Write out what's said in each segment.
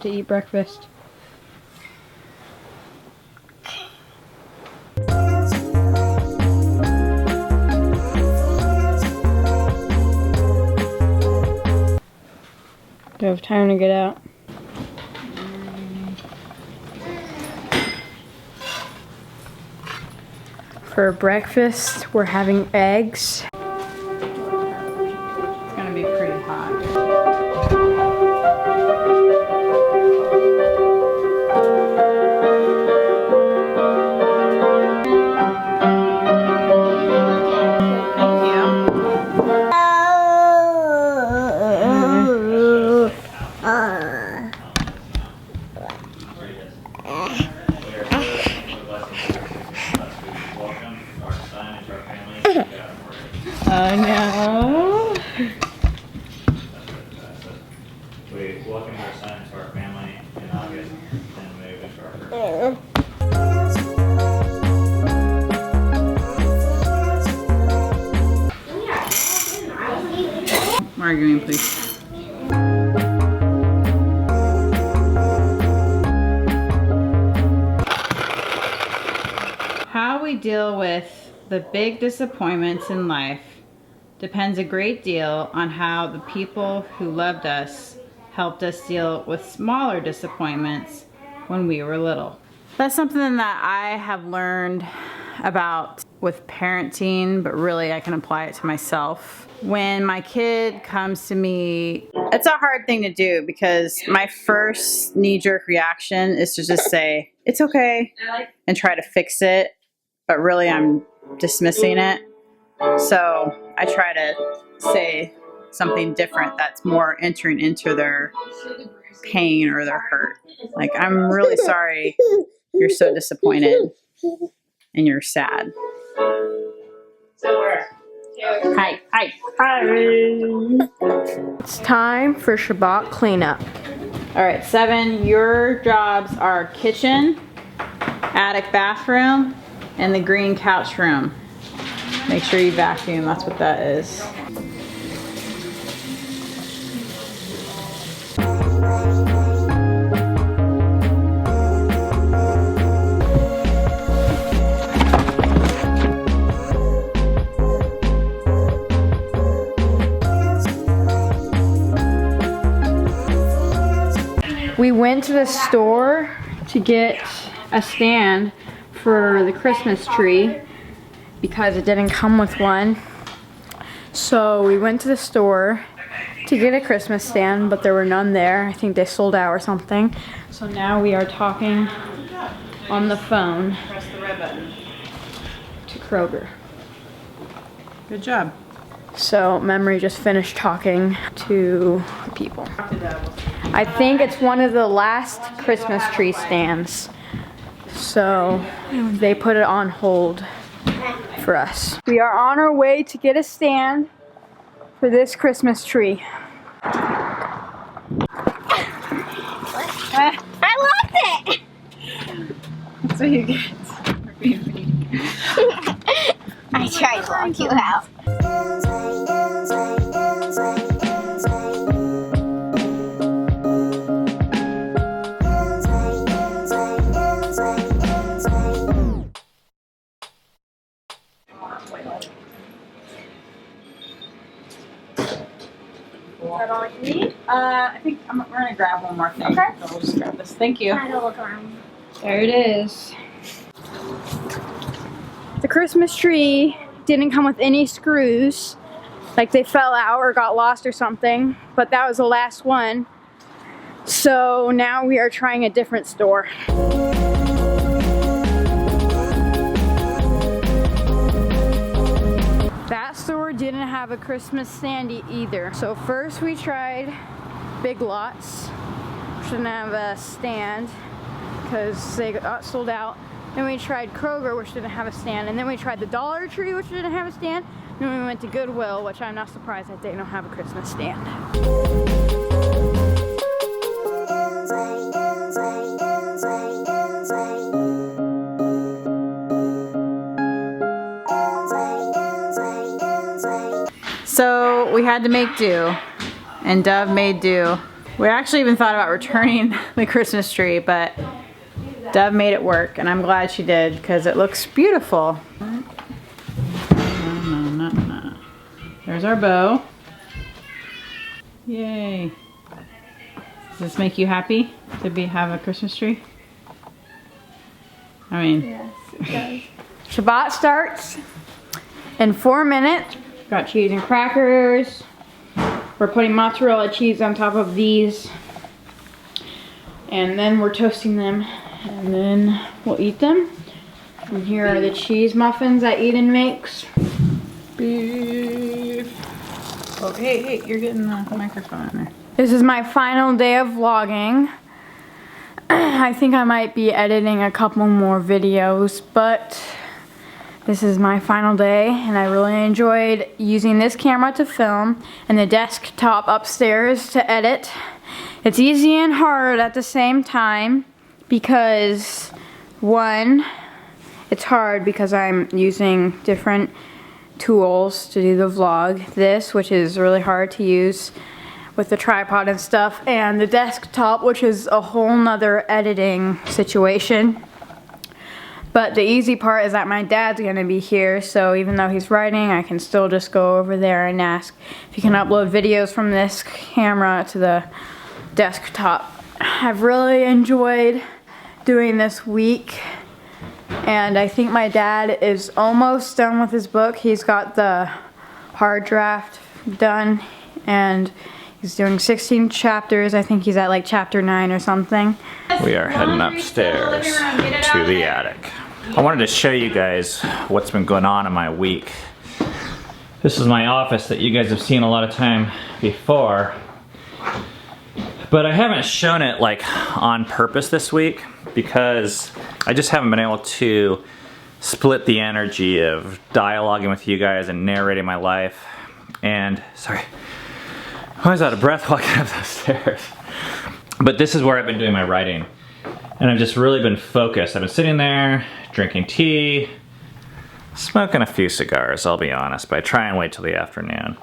to eat breakfast. Do I have time to get out? For breakfast, we're having eggs. It's gonna be pretty hot. Oh no. We welcome our son to our family in August and move into our first. Margarine, please. How we deal with the big disappointments in life depends a great deal on how the people who loved us helped us deal with smaller disappointments when we were little. That's something that I have learned about with parenting, but really I can apply it to myself. When my kid comes to me, it's a hard thing to do because my first knee-jerk reaction is to just say, it's okay, and try to fix it, but really I'm dismissing it. So I try to say something different that's more entering into their pain or their hurt. Like, I'm really sorry you're so disappointed and you're sad. Hi. It's time for Shabbat cleanup. All right, 7, your jobs are kitchen, attic bathroom, and the green couch room. Make sure you vacuum, that's what that is. We went to the store to get a stand for the Christmas tree because it didn't come with one. So we went to the store to get a Christmas stand, but there were none there. I think they sold out or something. So now we are talking on the phone Press the red button. to Kroger. Good job. So Memory just finished talking to people. I think it's one of the last Christmas tree stands. So they put it on hold for us. We are on our way to get a stand for this Christmas tree. I lost it! That's what you get. I tried to lock you out. Is that all you need? I think we're gonna grab one more thing. Okay. So we'll just grab this. Thank you. I don't look around. There it is. The Christmas tree didn't come with any screws, like they fell out or got lost or something, but that was the last one. So now we are trying a different store. That store didn't have a Christmas stand either. So first we tried Big Lots, which didn't have a stand because they got sold out. Then we tried Kroger, which didn't have a stand. And then we tried the Dollar Tree, which didn't have a stand. Then we went to Goodwill, which I'm not surprised that they don't have a Christmas stand. So we had to make do, and Dove made do. We actually even thought about returning the Christmas tree, but Dove made it work, and I'm glad she did because it looks beautiful. No. There's our bow. Yay. Does this make you happy to have a Christmas tree? I mean, Yes, it does. Shabbat starts in 4 minutes. Got cheese and crackers. We're putting mozzarella cheese on top of these. And then we're toasting them. And then we'll eat them. And here are the cheese muffins that Eden makes. beef. Oh, hey, you're getting the microphone in there. This is my final day of vlogging. I think I might be editing a couple more videos, but this is my final day, and I really enjoyed using this camera to film and the desktop upstairs to edit. It's easy and hard at the same time because, one, it's hard because I'm using different tools to do the vlog. This, which is really hard to use with the tripod and stuff, and the desktop, which is a whole nother editing situation. But the easy part is that my dad's gonna be here, so even though he's writing, I can still just go over there and ask if he can upload videos from this camera to the desktop. I've really enjoyed doing this week, and I think my dad is almost done with his book. He's got the hard draft done, and he's doing 16 chapters. I think he's at like chapter 9 or something. We are heading upstairs to the attic. I wanted to show you guys what's been going on in my week. This is my office that you guys have seen a lot of time before, but I haven't shown it like on purpose this week because I just haven't been able to split the energy of dialoguing with you guys and narrating my life. And sorry, I was out of breath walking up the stairs. But this is where I've been doing my writing. And I've just really been focused. I've been sitting there, drinking tea, smoking a few cigars, I'll be honest, but I try and wait till the afternoon.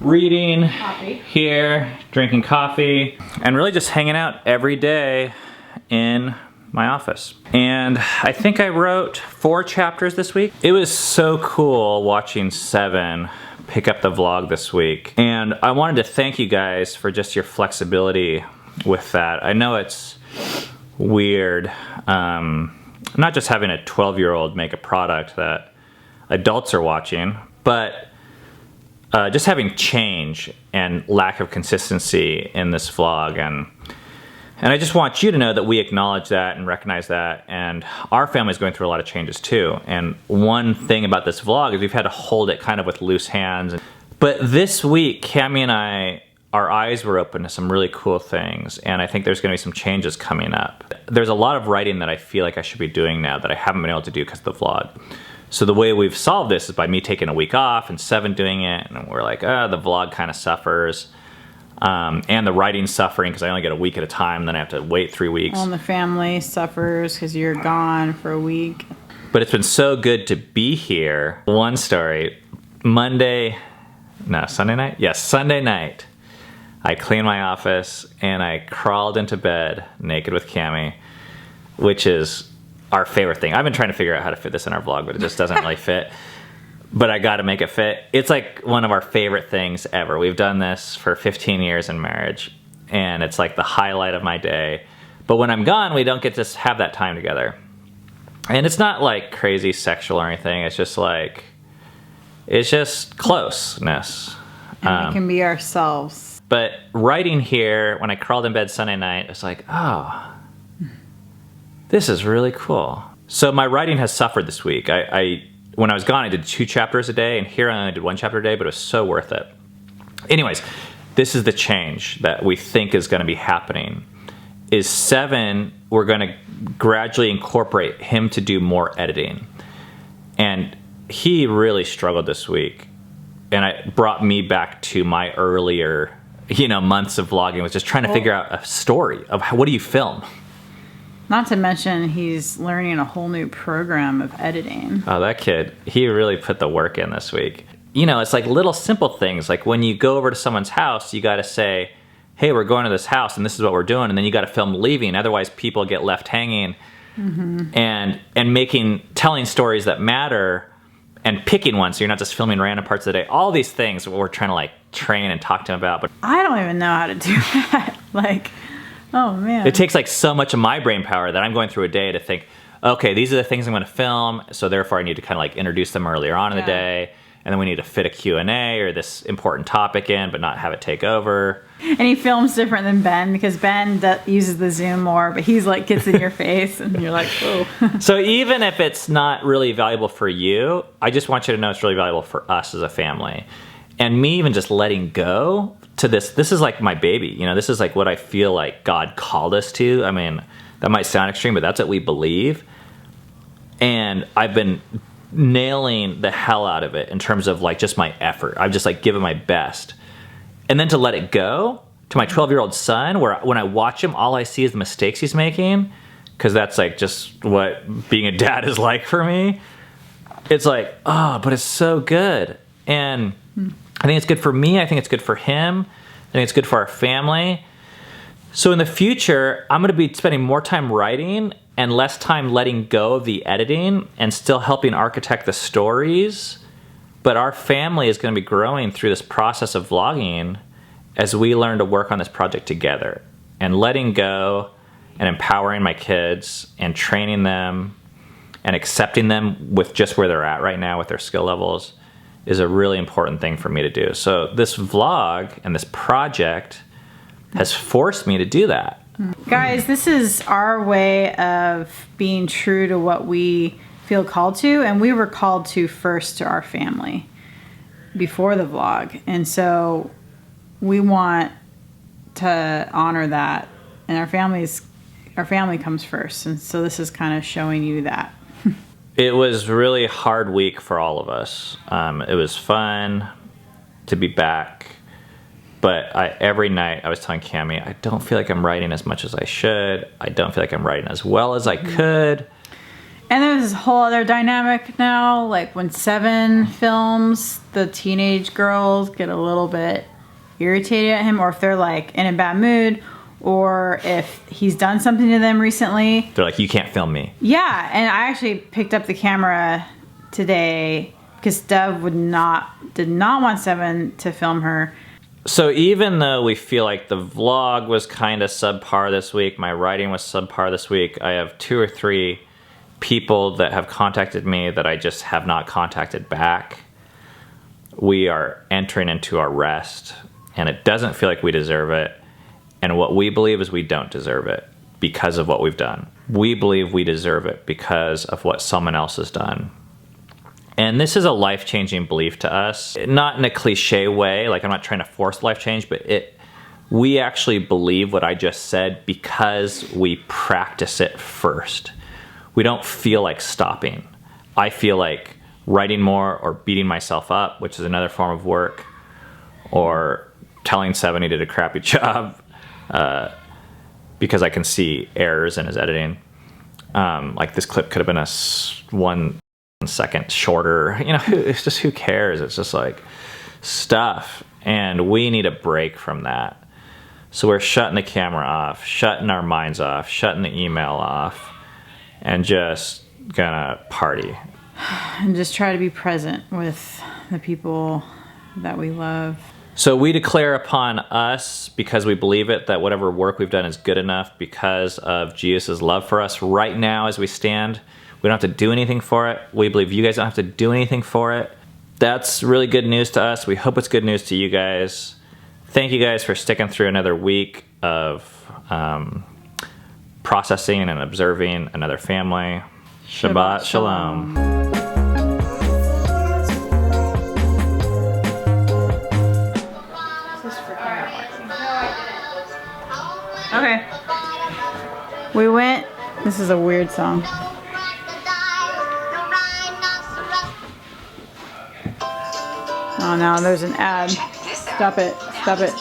Reading here, drinking coffee, and really just hanging out every day in my office. And I think I wrote 4 chapters this week. It was so cool watching Seven pick up the vlog this week. And I wanted to thank you guys for just your flexibility with that. I know it's weird, not just having a 12-year-old make a product that adults are watching, but just having change and lack of consistency in this vlog. And I just want you to know that we acknowledge that and recognize that, and our family's going through a lot of changes too. And one thing about this vlog is we've had to hold it kind of with loose hands. But this week, Cammie and I, our eyes were open to some really cool things, and I think there's gonna be some changes coming up. There's a lot of writing that I feel like I should be doing now that I haven't been able to do because of the vlog. So the way we've solved this is by me taking a week off and Seven doing it, and we're like, the vlog kind of suffers. And the writing's suffering because I only get a week at a time, then I have to wait 3 weeks. Well, and the family suffers because you're gone for a week. But it's been so good to be here. One story, Sunday night? Yes, Sunday night. I cleaned my office and I crawled into bed naked with Cammie, which is our favorite thing. I've been trying to figure out how to fit this in our vlog, but it just doesn't really fit. But I gotta make it fit. It's like one of our favorite things ever. We've done this for 15 years in marriage, and it's like the highlight of my day. But when I'm gone, we don't get to have that time together. And it's not like crazy sexual or anything. It's just like, it's just closeness. And we can be ourselves. But writing here, when I crawled in bed Sunday night, it's like, oh, this is really cool. So my writing has suffered this week. When I was gone, I did 2 chapters a day, and here I only did 1 chapter a day, but it was so worth it. Anyways, this is the change that we think is gonna be happening. Is Seven, we're gonna gradually incorporate him to do more editing. And he really struggled this week. And it brought me back to my earlier, months of vlogging, was just trying to figure out a story of what do you film? Not to mention, he's learning a whole new program of editing. Oh, that kid, he really put the work in this week. It's like little simple things. Like when you go over to someone's house, you gotta say, hey, we're going to this house and this is what we're doing, and then you got to film leaving, otherwise people get left hanging. And telling stories that matter and picking one, so you're not just filming random parts of the day. All these things we're trying to like train and talk to them about. But I don't even know how to do that. Like, oh man. it takes like so much of my brain power that I'm going through a day to think, okay, these are the things I'm going to film, so therefore I need to kind of like introduce them earlier on in the day, and then we need to fit a Q&A or this important topic in, but not have it take over. And he films different than Ben, because Ben uses the zoom more, but he's like gets in your face and you're like, oh. So even if it's not really valuable for you, I just want you to know it's really valuable for us as a family. And me even just letting go to this is like my baby. You know, this is like what I feel like God called us to. I mean, that might sound extreme, but that's what we believe. And I've been nailing the hell out of it in terms of like just my effort. I've just like given my best. And then to let it go to my 12-year-old son, where when I watch him, all I see is the mistakes he's making, because that's like just what being a dad is like for me. It's like, oh, but it's so good. And I think it's good for me. I think it's good for him. I think it's good for our family. So in the future, I'm going to be spending more time writing and less time letting go of the editing and still helping architect the stories. But our family is going to be growing through this process of vlogging as we learn to work on this project together. And letting go and empowering my kids and training them and accepting them with just where they're at right now with their skill levels is a really important thing for me to do. So this vlog and this project has forced me to do that. Guys, this is our way of being true to what we feel called to, and we were called to first to our family before the vlog. And so we want to honor that, and our family comes first. And so this is kind of showing you that. It was a really hard week for all of us. It was fun to be back. But every night I was telling Cammie, I don't feel like I'm writing as much as I should. I don't feel like I'm writing as well as I could. And there's this whole other dynamic now. Like when Seven films, the teenage girls get a little bit irritated at him, or if they're like in a bad mood, or if he's done something to them recently. They're like, you can't film me. Yeah, and I actually picked up the camera today because Dev did not want Seven to film her. So even though we feel like the vlog was kind of subpar this week, my writing was subpar this week, I have 2 or 3 people that have contacted me that I just have not contacted back. We are entering into our rest, and it doesn't feel like we deserve it. And what we believe is we don't deserve it because of what we've done. We believe we deserve it because of what someone else has done. And this is a life-changing belief to us. Not in a cliche way, like I'm not trying to force life change, but we actually believe what I just said because we practice it first. We don't feel like stopping. I feel like writing more or beating myself up, which is another form of work, or telling Seven he did a crappy job because I can see errors in his editing. Like this clip could have been 1 second shorter. You know, it's just, who cares? It's just like stuff. And we need a break from that. So we're shutting the camera off, shutting our minds off, shutting the email off, and just gonna party. And just try to be present with the people that we love. So we declare upon us, because we believe it, that whatever work we've done is good enough because of Jesus' love for us right now as we stand. We don't have to do anything for it. We believe you guys don't have to do anything for it. That's really good news to us. We hope it's good news to you guys. Thank you guys for sticking through another week of processing and observing another family. Shabbat Shalom. Okay. We went. This is a weird song. Oh no, there's an ad. Stop it. Stop it.